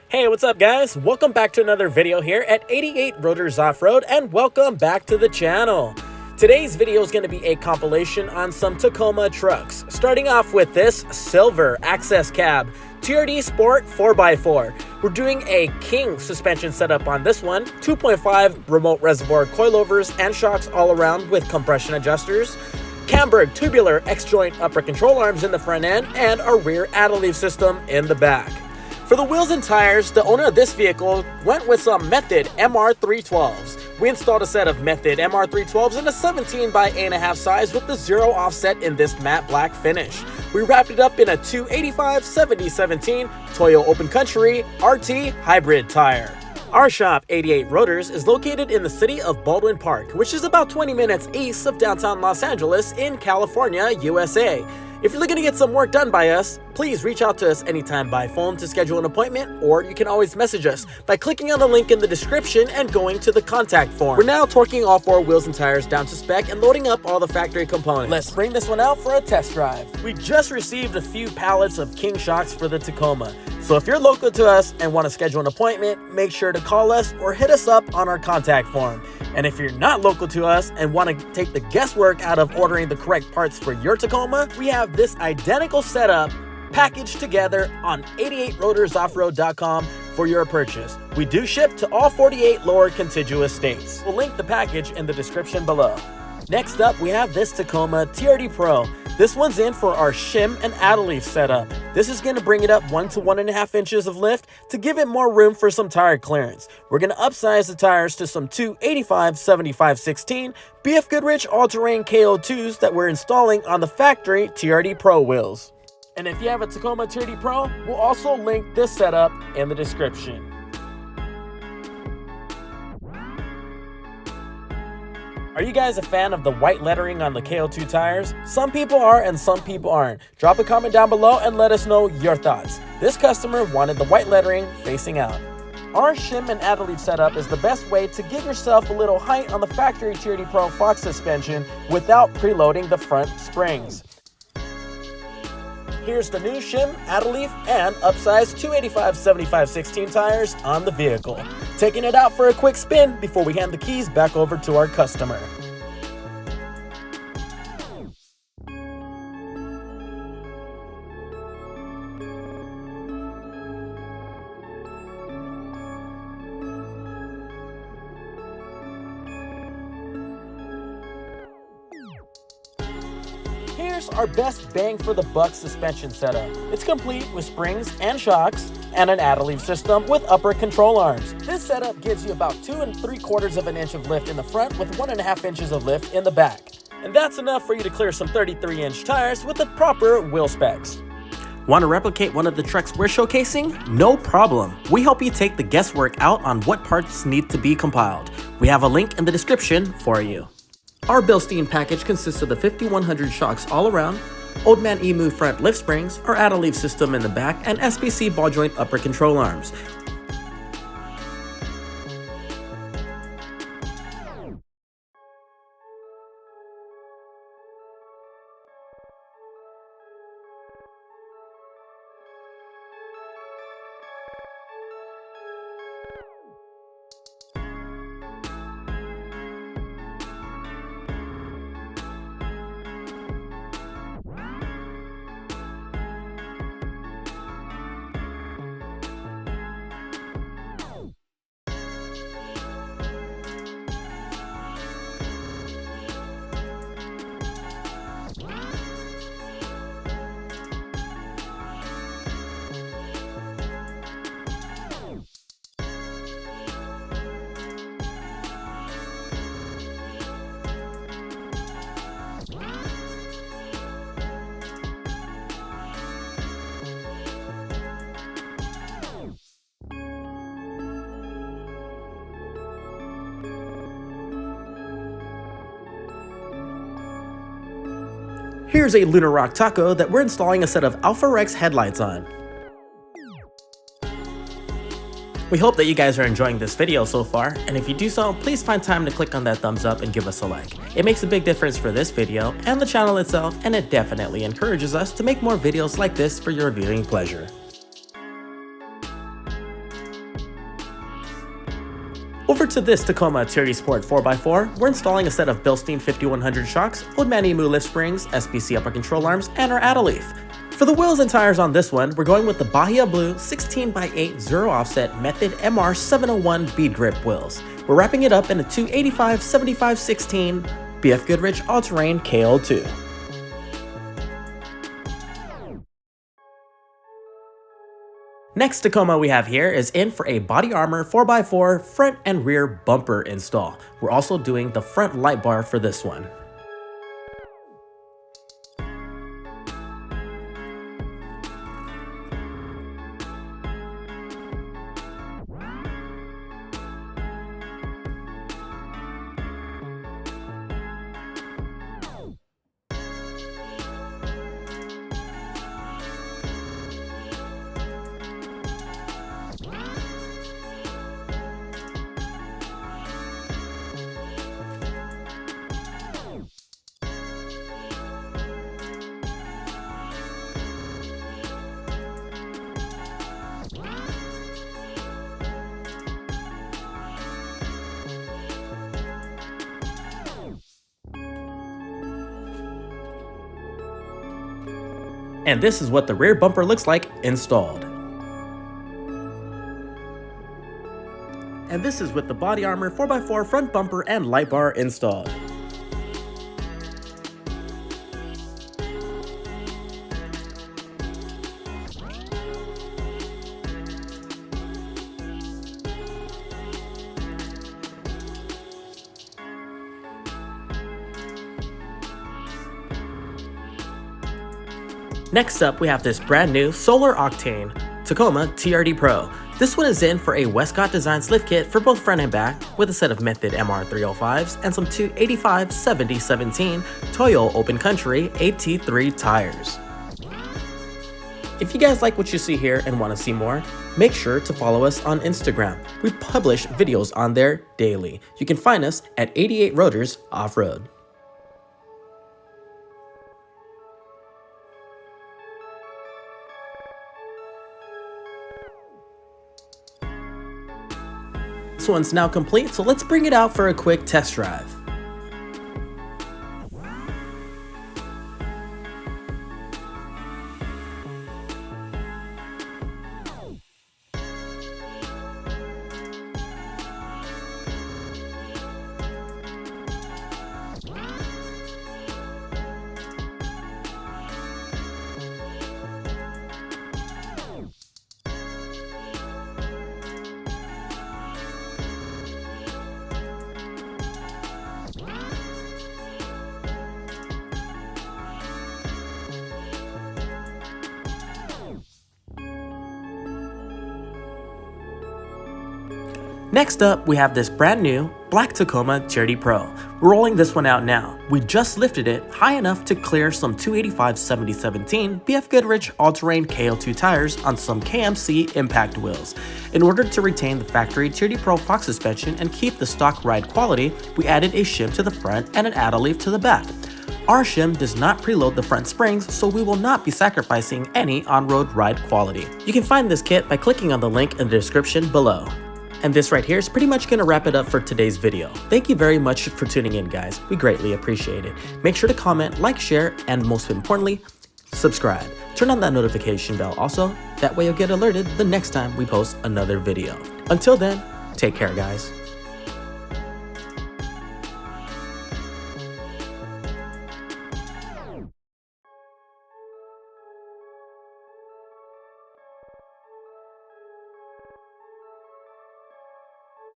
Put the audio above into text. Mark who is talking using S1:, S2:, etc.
S1: Hey, what's up guys? Welcome back to another video here at 88 Rotors Off-Road, and welcome back to the channel. Today's video is going to be a compilation on some Tacoma trucks. Starting off with this silver access cab TRD Sport 4x4. We're doing a King suspension setup on this one, 2.5 remote reservoir coilovers and shocks all around with compression adjusters, Camburg tubular X-joint upper control arms in the front end, and a rear add-a-leaf system in the back. For the wheels and tires, the owner of this vehicle went with some Method MR312s. We installed a set of Method MR312s in a 17 by 8.5 size with the zero offset in this matte black finish. We wrapped it up in a 285/7017 Toyo Open Country RT hybrid tire. Our shop, 88 Rotors, is located in the city of Baldwin Park, which is about 20 minutes east of downtown Los Angeles in California, USA. If you're looking to get some work done by us, please reach out to us anytime by phone to schedule an appointment, or you can always message us by clicking on the link in the description and going to the contact form. We're now torquing all 4 wheels and tires down to spec and loading up all the factory components. Let's bring this one out for a test drive. We just received a few pallets of King shocks for the Tacoma. So if you're local to us and want to schedule an appointment, make sure to call us or hit us up on our contact form. And if you're not local to us and want to take the guesswork out of ordering the correct parts for your Tacoma, we have this identical setup packaged together on 88rotorsoffroad.com for your purchase. We do ship to all 48 lower contiguous states. We'll link the package in the description below. Next up, we have this Tacoma TRD Pro. This one's in for our shim and add-a-leaf setup. This is going to bring it up 1 to 1.5 inches of lift to give it more room for some tire clearance. We're going to upsize the tires to some 285/75/16 BF Goodrich all-terrain KO2s that we're installing on the factory TRD Pro wheels. And if you have a Tacoma TRD Pro, we'll also link this setup in the description. Are you guys a fan of the white lettering on the KO2 tires? Some people are and some people aren't. Drop a comment down below and let us know your thoughts. This customer wanted the white lettering facing out. Our shim and add-a-leaf setup is the best way to give yourself a little height on the factory TRD Pro Fox suspension without preloading the front springs. Here's the new shim, add-a-leaf, and upsized 285/75/16 tires on the vehicle. Taking it out for a quick spin before we hand the keys back over to our customer. Here's our best bang for the buck suspension setup. It's complete with springs and shocks and an add-a-leaf system with upper control arms. This setup gives you about 2 3/4 inch of lift in the front with 1.5 inches of lift in the back. And that's enough for you to clear some 33-inch tires with the proper wheel specs. Want to replicate one of the trucks we're showcasing? No problem. We help you take the guesswork out on what parts need to be compiled. We have a link in the description for you. Our Bilstein package consists of the 5100 shocks all around, Old Man Emu front lift springs, our add-a-leaf system in the back, and SBC ball joint upper control arms. Here's a Lunar Rock Taco that we're installing a set of Alpha Rex headlights on. We hope that you guys are enjoying this video so far, and if you do so, please find time to click on that thumbs up and give us a like. It makes a big difference for this video and the channel itself, and it definitely encourages us to make more videos like this for your viewing pleasure. Over to this Tacoma TRD Sport 4x4, we're installing a set of Bilstein 5100 shocks, Old Man Emu lift springs, SBC upper control arms, and our add-a-leaf. For the wheels and tires on this one, we're going with the Baja Blue 16x8 zero offset Method MR 701 bead grip wheels. We're wrapping it up in a 285/75/16 BF Goodrich all-terrain KL2. Next Tacoma we have here is in for a body armor 4x4 front and rear bumper install. We're also doing the front light bar for this one. And this is what the rear bumper looks like installed. And this is with the body armor 4x4 front bumper and light bar installed. Next up, we have this brand new Solar Octane Tacoma TRD Pro. This one is in for a Westcott Designs lift kit for both front and back with a set of Method MR 305s and some 285/70/17 Toyo Open Country AT3 tires. If you guys like what you see here and want to see more, make sure to follow us on Instagram. We publish videos on there daily. You can find us at 88 Rotors Off-Road. This one's now complete, so let's bring it out for a quick test drive. Next up, we have this brand new black Tacoma TRD Pro. We're rolling this one out now. We just lifted it high enough to clear some 285/70/17 BF Goodrich all-terrain KL2 tires on some KMC impact wheels. In order to retain the factory TRD Pro Fox suspension and keep the stock ride quality, we added a shim to the front and an add-a-leaf to the back. Our shim does not preload the front springs, so we will not be sacrificing any on-road ride quality. You can find this kit by clicking on the link in the description below. And this right here is pretty much going to wrap it up for today's video. Thank you very much for tuning in, guys. We greatly appreciate it. Make sure to comment, like, share, and most importantly, subscribe. Turn on that notification bell also. That way you'll get alerted the next time we post another video. Until then, take care, guys.